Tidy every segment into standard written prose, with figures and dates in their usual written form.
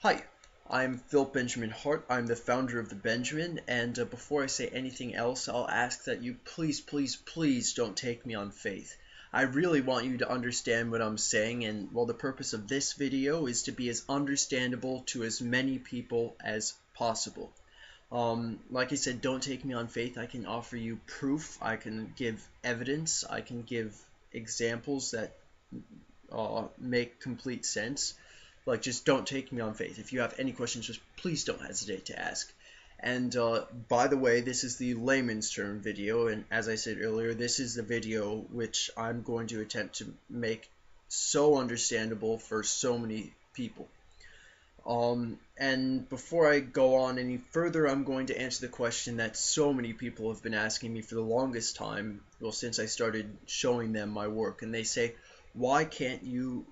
Hi, I'm Phil Benjamin Hart. I'm the founder of the Benjamin, and before I say anything else, I'll ask that you please don't take me on faith. I really want you to understand what I'm saying, and well, the purpose of this video is to be as understandable to as many people as possible. Like I said, don't take me on faith. I can offer you proof. I can give evidence. I can give examples that make complete sense. Like, just don't take me on faith. If you have any questions, just please don't hesitate to ask. And by the way, this is the layman's term video, and as I said earlier, this is the video which I'm going to attempt to make so understandable for so many people. And before I go on any further, I'm going to answer the question that so many people have been asking me for the longest time, well, since I started showing them my work, and they say, why can't you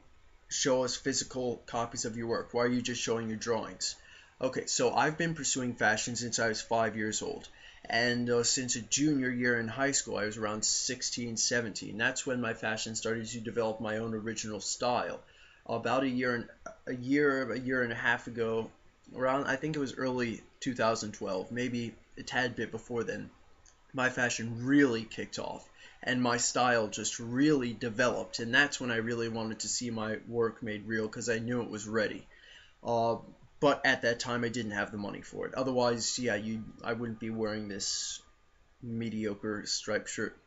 show us physical copies of your work? Why are you just showing your drawings? Okay, so I've been pursuing fashion since I was 5 years old. And since a junior year in high school, I was around 16, 17. That's when my fashion started to develop my own original style. About a year and a half ago, around, I think it was early 2012, maybe a tad bit before then, my fashion really kicked off and my style just really developed, and that's when I really wanted to see my work made real because I knew it was ready. But at that time I didn't have the money for it. Otherwise, yeah, I wouldn't be wearing this mediocre striped shirt.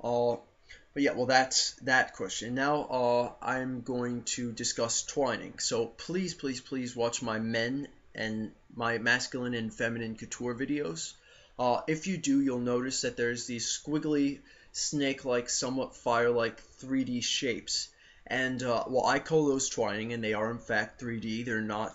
But yeah, well, that's that question. Now I'm going to discuss twining. So please watch my men and my masculine and feminine couture videos. If you do, you'll notice that there's these squiggly, snake-like, somewhat fire-like 3D shapes. And, well, I call those twining, and they are in fact 3D. They're not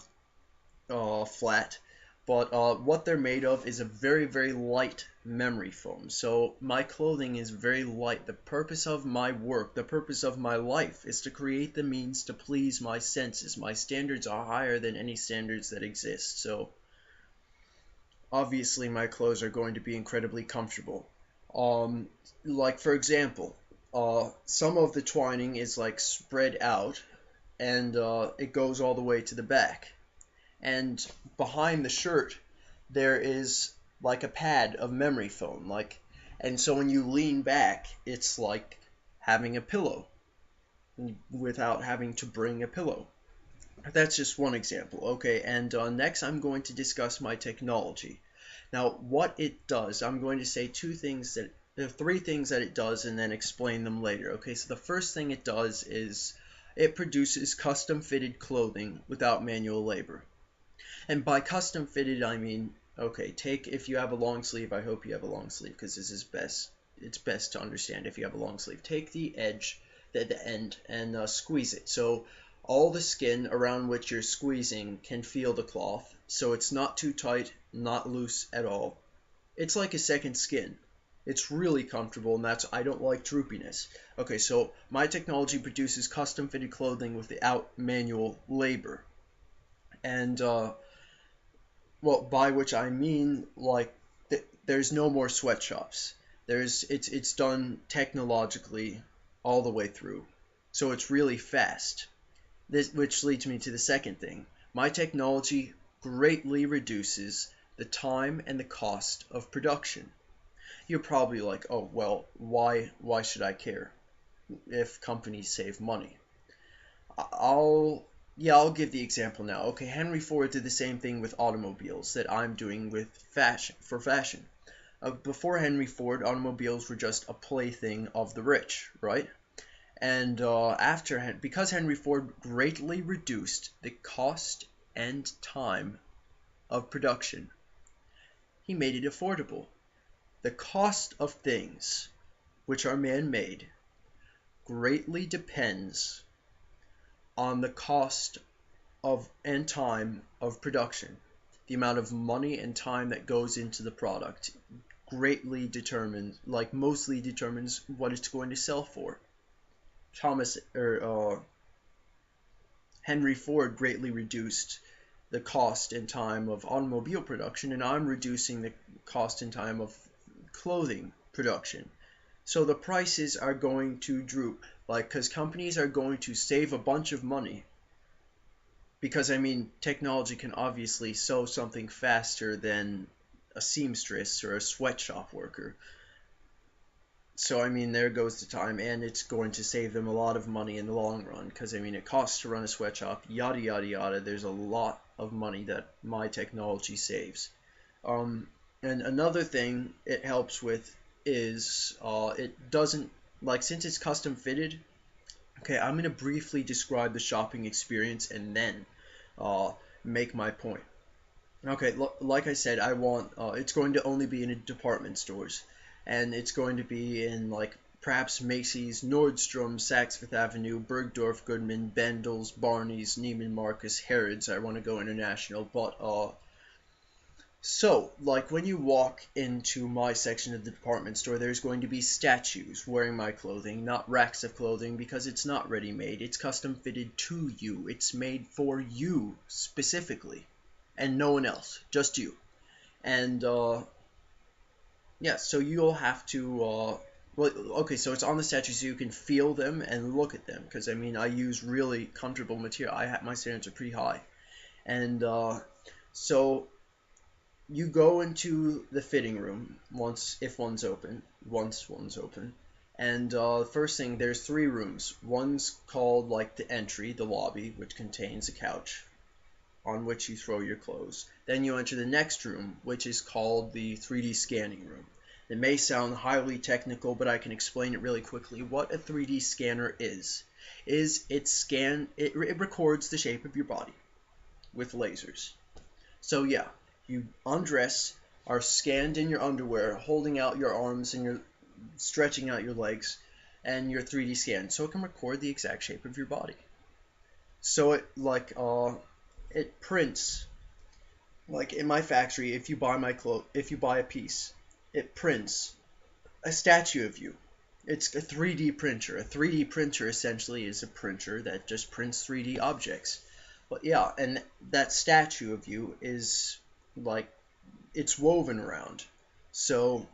flat. But what they're made of is a very light memory foam. So my clothing is very light. The purpose of my work, the purpose of my life, is to create the means to please my senses. My standards are higher than any standards that exist. So obviously my clothes are going to be incredibly comfortable. Like for example, some of the twining is like spread out, and it goes all the way to the back. And behind the shirt there is like a pad of memory foam, and so when you lean back, it's like having a pillow without having to bring a pillow. That's just one example. Okay, and next I'm going to discuss my technology. Now, what it does, I'm going to say three things that it does and then explain them later. Okay, so the first thing it does is it produces custom fitted clothing without manual labor. And by custom fitted, I mean, okay, if you have a long sleeve, I hope you have a long sleeve because this is best. It's best to understand if you have a long sleeve. Take the edge, the end, and squeeze it. So all the skin around which you're squeezing can feel the cloth, so it's not too tight, not loose at all. It's like a second skin. It's really comfortable, and I don't like droopiness. Okay, so my technology produces custom fitted clothing without manual labor. And well, by which I mean, like, there's no more sweatshops. It's done technologically all the way through, so it's really fast. Which leads me to the second thing. My technology greatly reduces the time and the cost of production. You're probably like, oh, well, why should I care if companies save money? I'll give the example now. Okay, Henry Ford did the same thing with automobiles that I'm doing with fashion. Before Henry Ford, automobiles were just a plaything of the rich, right? And because Henry Ford greatly reduced the cost and time of production, he made it affordable. The cost of things which are man-made greatly depends on the cost of and time of production. The amount of money and time that goes into the product mostly determines what it's going to sell for. Henry Ford greatly reduced the cost and time of automobile production, and I'm reducing the cost and time of clothing production. So the prices are going to droop, because companies are going to save a bunch of money because I mean technology can obviously sew something faster than a seamstress or a sweatshop worker. So I mean there goes the time, and it's going to save them a lot of money in the long run, because I mean it costs to run a sweatshop, yada yada yada. There's a lot of money that my technology saves. Um, and another thing it helps with is it doesn't, like, since it's custom fitted. Okay, I'm gonna briefly describe the shopping experience and then uh, make my point. Okay, like I said, I want it's going to only be in department stores, and it's going to be in like perhaps Macy's, Nordstrom, Saks Fifth Avenue, Bergdorf Goodman, Bendel's, Barney's, Neiman Marcus, Harrods. I want to go international, but so, like when you walk into my section of the department store, there's going to be statues wearing my clothing, not racks of clothing, because it's not ready-made. It's custom fitted to you. It's made for you specifically, and no one else, just you. And yeah, so you'll have to well, okay, so it's on the statues so you can feel them and look at them, because I mean I use really comfortable material. My standards are pretty high, and so you go into the fitting room once one's open, and first thing, there's three rooms. One's called like the entry, the lobby, which contains a couch on which you throw your clothes. Then you enter the next room, which is called the 3D scanning room. It may sound highly technical, but I can explain it really quickly. What a 3D scanner is it records the shape of your body with lasers. So yeah, you undress, are scanned in your underwear, holding out your arms and you're stretching out your legs, and you're 3D scanned, so it can record the exact shape of your body. So it prints, like in my factory. If you buy a piece, it prints a statue of you. It's a 3D printer. A 3D printer essentially is a printer that just prints 3D objects. But yeah, and that statue of you is like, it's woven around. So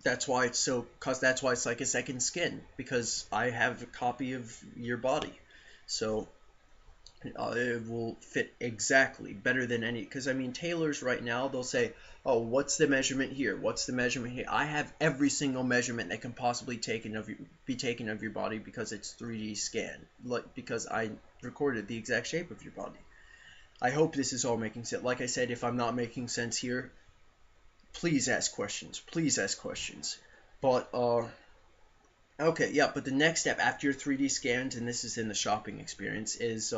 that's why it's like a second skin, because I have a copy of your body. So it will fit exactly better than any, because I mean tailors right now, they'll say, oh, what's the measurement here, what's the measurement here. I have every single measurement that can possibly be taken of your body, because it's 3D scanned, like, because I recorded the exact shape of your body. I hope this is all making sense. Like I said, if I'm not making sense here, please ask questions, but okay, yeah, but the next step after you're 3D scanned, and this is in the shopping experience, is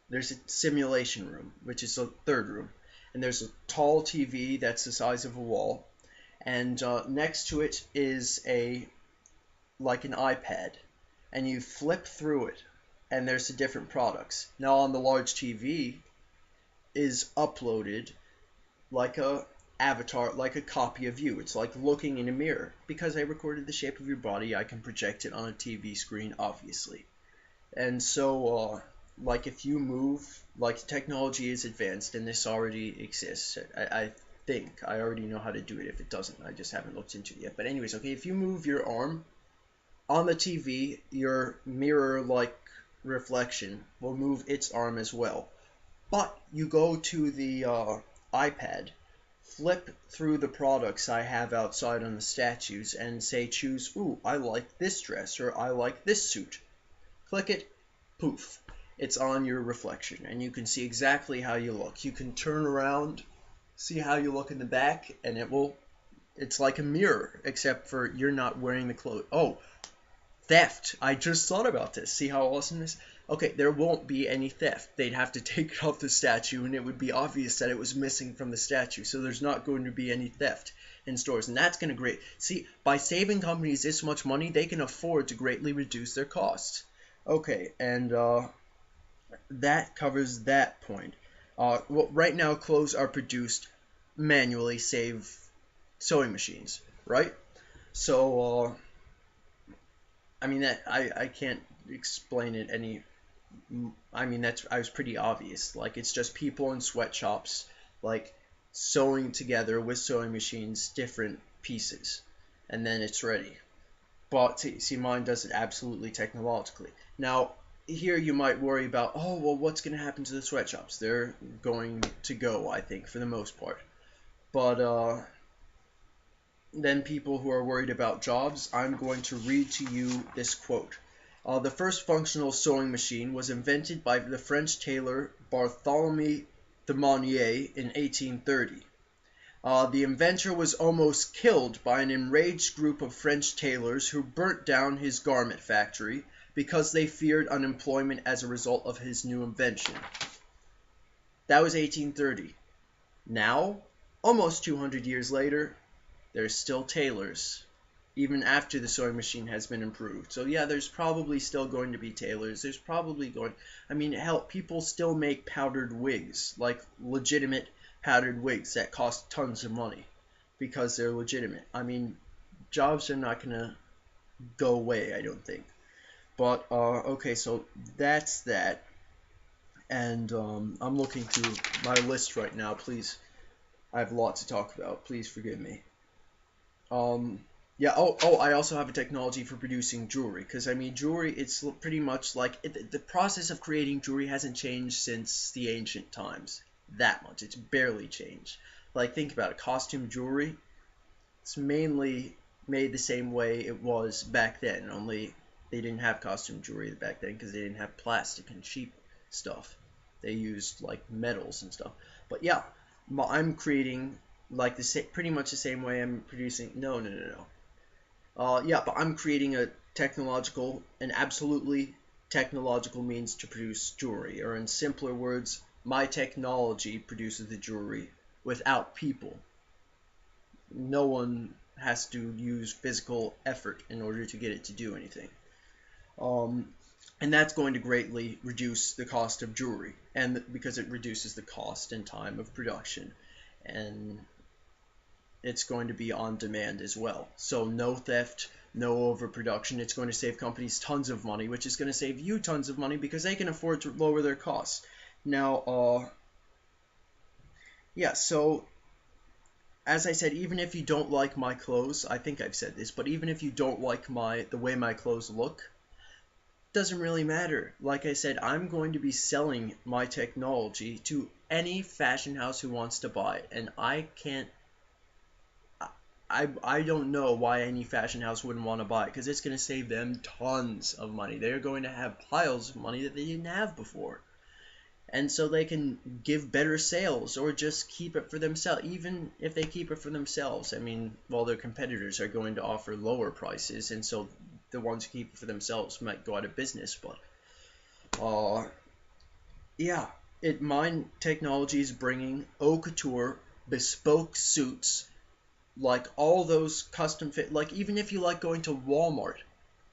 there's a simulation room, which is the third room. And there's a tall TV that's the size of a wall. And next to it is like an iPad. And you flip through it, and there's the different products. Now on the large TV is uploaded like a avatar, like a copy of you. It's like looking in a mirror. Because I recorded the shape of your body, I can project it on a TV screen, obviously. And so like if you move, like technology is advanced and this already exists. I think I already know how to do it. If it doesn't, I just haven't looked into it yet. But anyways, okay, if you move your arm on the TV, your mirror-like reflection will move its arm as well. But you go to the iPad, flip through the products I have outside on the statues, and say choose, ooh, I like this dress, or I like this suit. Click it, poof, it's on your reflection, and you can see exactly how you look. You can turn around, see how you look in the back, and it's like a mirror, except for you're not wearing the clothes. Oh, theft. I just thought about this. See how awesome this is? Okay, there won't be any theft. They'd have to take it off the statue, and it would be obvious that it was missing from the statue. So there's not going to be any theft in stores, and that's going to great. See, by saving companies this much money, they can afford to greatly reduce their costs. Okay, and that covers that point. Well, right now, clothes are produced manually, save sewing machines, right? So, I mean, that I can't explain it any. I mean, I was pretty obvious. Like, it's just people in sweatshops, like, sewing together with sewing machines different pieces, and then it's ready. But see, mine does it absolutely technologically. Now, here you might worry about, oh, well, what's going to happen to the sweatshops? They're going to go, I think, for the most part. But then people who are worried about jobs, I'm going to read to you this quote. The first functional sewing machine was invented by the French tailor Barthélemy de Monnier in 1830. The inventor was almost killed by an enraged group of French tailors who burnt down his garment factory because they feared unemployment as a result of his new invention. That was 1830. Now, almost 200 years later, there's still tailors, even after the sewing machine has been improved. So yeah, there's probably still going to be tailors. There's probably hell, people still make powdered wigs, like legitimate powdered wigs that cost tons of money because they're legitimate. I mean, jobs are not going to go away, I don't think. But, okay, so that's that. And I'm looking through my list right now, please. I have a lot to talk about. Please forgive me. Yeah, I also have a technology for producing jewelry, because, I mean, jewelry, it's pretty much like, the process of creating jewelry hasn't changed since the ancient times. That much. It's barely changed. Like, think about it. Costume jewelry, it's mainly made the same way it was back then, only they didn't have costume jewelry back then because they didn't have plastic and cheap stuff. They used, like, metals and stuff. But, yeah, I'm creating, like, pretty much the same way I'm producing... No. Yeah, but I'm creating an absolutely technological means to produce jewelry. Or in simpler words, my technology produces the jewelry without people. No one has to use physical effort in order to get it to do anything. And that's going to greatly reduce the cost of jewelry, and because it reduces the cost and time of production. And it's going to be on demand as well. So no theft, no overproduction. It's going to save companies tons of money, which is going to save you tons of money because they can afford to lower their costs. Now, yeah, so as I said, even if you don't like my clothes, I think I've said this, but even if you don't like the way my clothes look, doesn't really matter. Like I said, I'm going to be selling my technology to any fashion house who wants to buy it, and I don't know why any fashion house wouldn't want to buy it, because it's going to save them tons of money. They're going to have piles of money that they didn't have before. And so they can give better sales or just keep it for themselves. Even if they keep it for themselves, I mean, well, their competitors are going to offer lower prices, and so the ones who keep it for themselves might go out of business. But, yeah, my technology is bringing haute couture, bespoke suits, like all those custom fit, like even if you like going to Walmart,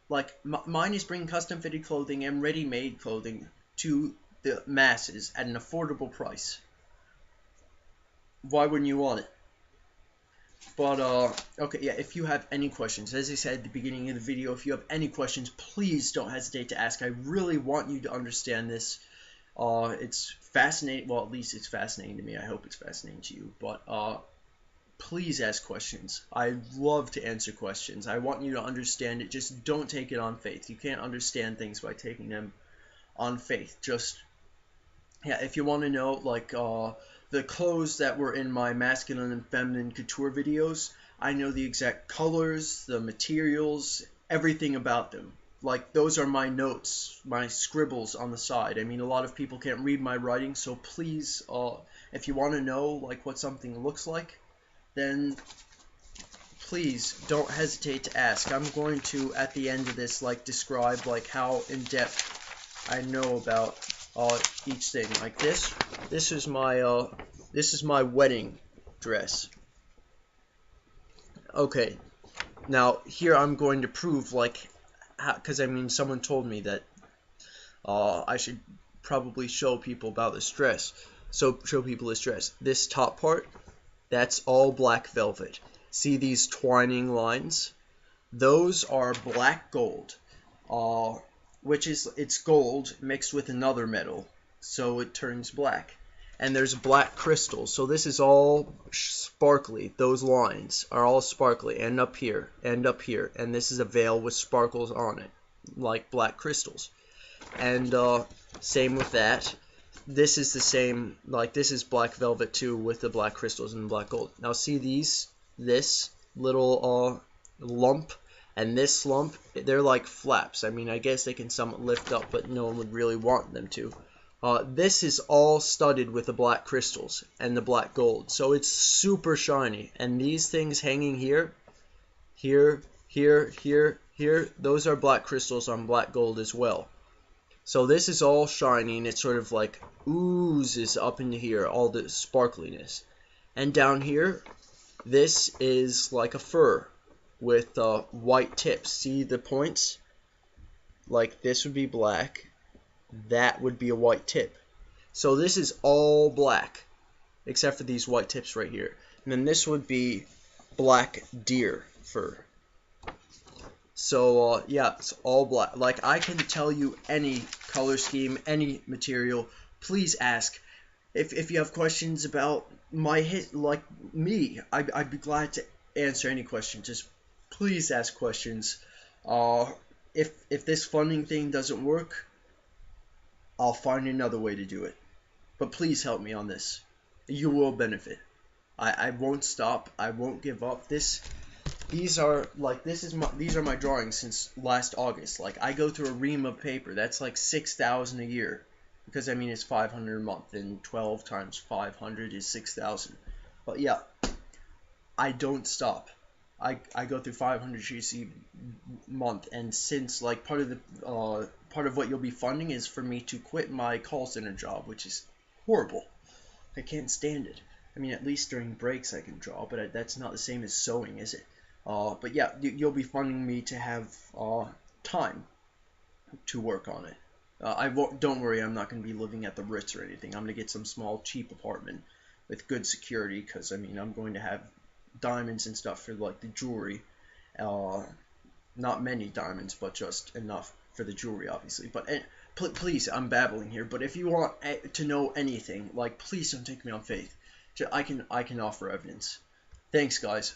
like mine is bringing custom fitted clothing and ready-made clothing to the masses at an affordable price. Why wouldn't you want it? But, okay, yeah, if you have any questions, as I said at the beginning of the video, if you have any questions, please don't hesitate to ask. I really want you to understand this. It's fascinating, well, at least it's fascinating to me. I hope it's fascinating to you, but, please ask questions. I love to answer questions. I want you to understand it. Just don't take it on faith. You can't understand things by taking them on faith. Just, yeah, if you want to know, like, the clothes that were in my masculine and feminine couture videos, I know the exact colors, the materials, everything about them. Like, those are my notes, my scribbles on the side. I mean, a lot of people can't read my writing, so please, if you want to know, like, what something looks like, then please don't hesitate to ask. I'm going to, at the end of this, like, describe, like, how in-depth I know about each thing. Like this is my wedding dress. Okay, now here I'm going to prove, like, because I mean, someone told me that I should probably show people about this dress. So show people this dress. This top part, that's all black velvet. See these twining lines? Those are black gold, which is, it's gold mixed with another metal, so it turns black. And there's black crystals, so this is all sparkly. Those lines are all sparkly, and up here, and up here, and this is a veil with sparkles on it, like black crystals. And same with that. This is the same, like this is black velvet too, with the black crystals and the black gold. Now see this little lump and this lump, they're like flaps. I mean, I guess they can somewhat lift up, but no one would really want them to. This is all studded with the black crystals and the black gold, so it's super shiny. And these things hanging here, here, here, those are black crystals on black gold as well. So this is all shiny, and it sort of like oozes up into here, all the sparkliness. And down here, this is like a fur with white tips. See the points? Like this would be black, that would be a white tip. So this is all black, except for these white tips right here. And then this would be black deer fur. So yeah, it's all black. Like, I can tell you any color scheme, any material. Please ask. If you have questions about my like me, I'd be glad to answer any question. Just please ask questions. If this funding thing doesn't work, I'll find another way to do it. But please help me on this. You will benefit. I won't stop. I won't give up. These are my drawings since last August. Like, I go through a ream of paper. That's like 6,000 a year, because I mean it's 500 a month, and 12 times 500 is 6,000. But yeah, I don't stop. I go through 500 sheets a month, and since like part of what you'll be funding is for me to quit my call center job, which is horrible. I can't stand it. I mean, at least during breaks I can draw, but that's not the same as sewing, is it? But yeah, you'll be funding me to have time to work on it. Don't worry, I'm not going to be living at the Ritz or anything. I'm going to get some small, cheap apartment with good security, because I mean, I'm going to have diamonds and stuff for like the jewelry. Not many diamonds, but just enough for the jewelry, obviously. But please, I'm babbling here. But if you want to know anything, like, please don't take me on faith. I can offer evidence. Thanks, guys.